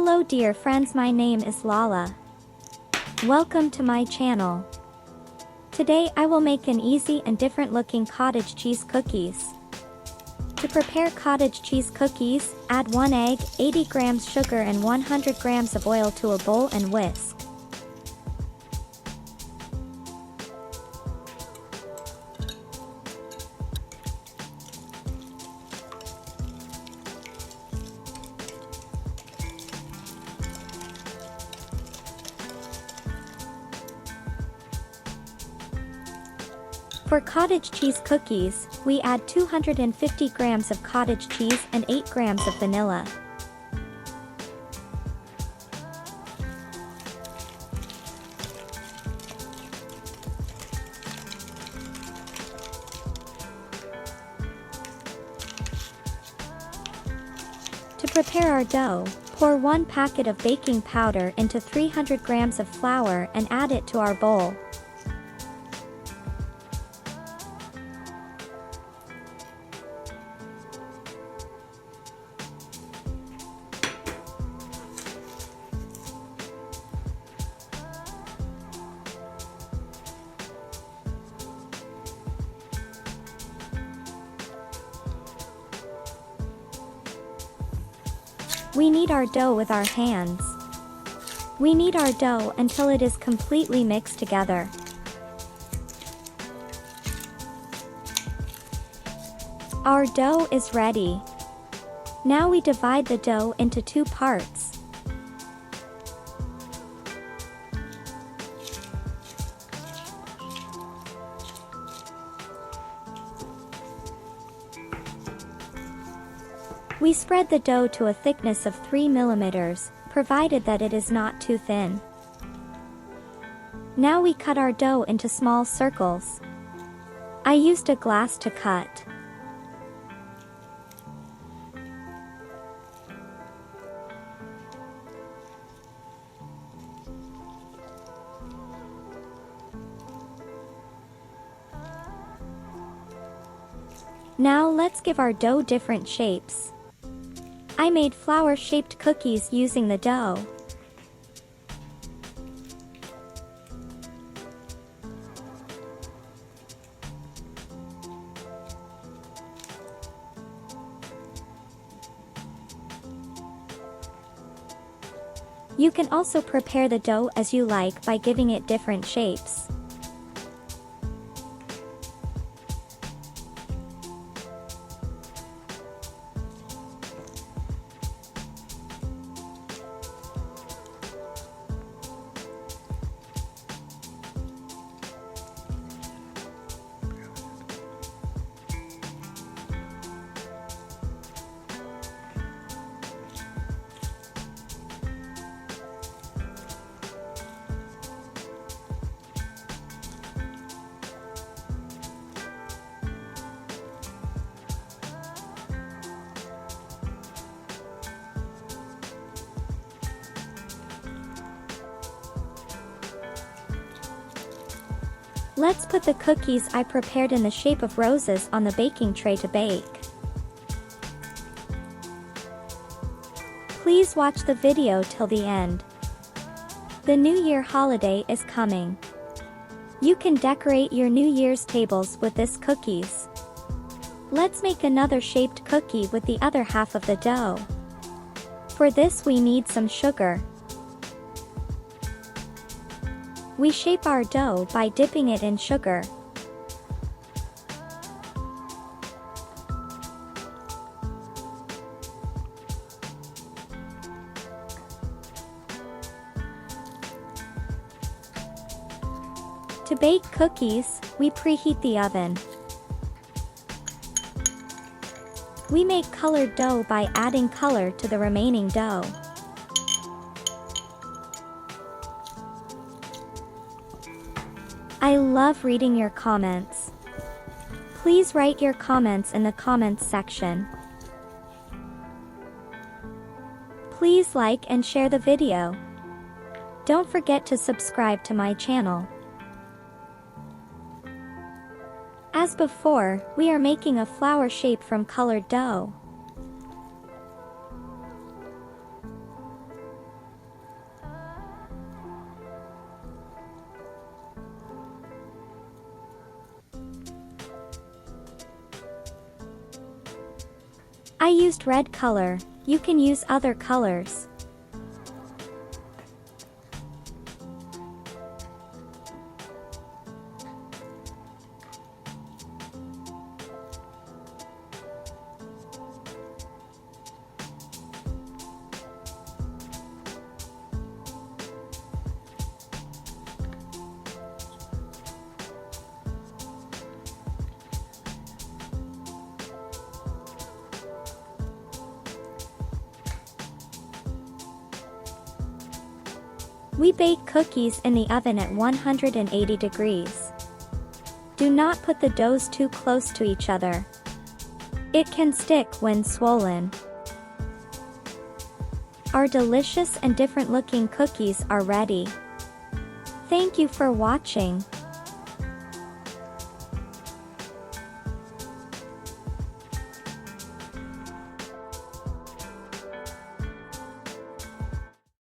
Hello dear friends, my name is Lala. Welcome to my channel. Today I will make an easy and different looking cottage cheese cookies. To prepare cottage cheese cookies, add 1 egg, 80 grams sugar and 100 grams of oil to a bowl and whisk. For cottage cheese cookies, we add 250 grams of cottage cheese and 8 grams of vanilla. To prepare our dough, pour 1 packet of baking powder into 300 grams of flour and add it to our bowl. We knead our dough with our hands. We knead our dough until it is completely mixed together. Our dough is ready. Now we divide the dough into 2 parts. We spread the dough to a thickness of 3 mm, provided that it is not too thin. Now we cut our dough into small circles. I used a glass to cut. Now let's give our dough different shapes. I made flower-shaped cookies using the dough. You can also prepare the dough as you like by giving it different shapes. Let's put the cookies I prepared in the shape of roses on the baking tray to bake. Please watch the video till the end. The New Year holiday is coming. You can decorate your New Year's tables with this cookies. Let's make another shaped cookie with the other half of the dough. For this we need some sugar. We shape our dough by dipping it in sugar. To bake cookies, we preheat the oven. We make colored dough by adding color to the remaining dough. I love reading your comments. Please write your comments in the comments section. Please like and share the video. Don't forget to subscribe to my channel. As before, we are making a flower shape from colored dough. I used red color, you can use other colors. We bake cookies in the oven at 180 degrees. Do not put the doughs too close to each other. It can stick when swollen. Our delicious and different looking cookies are ready. Thank you for watching.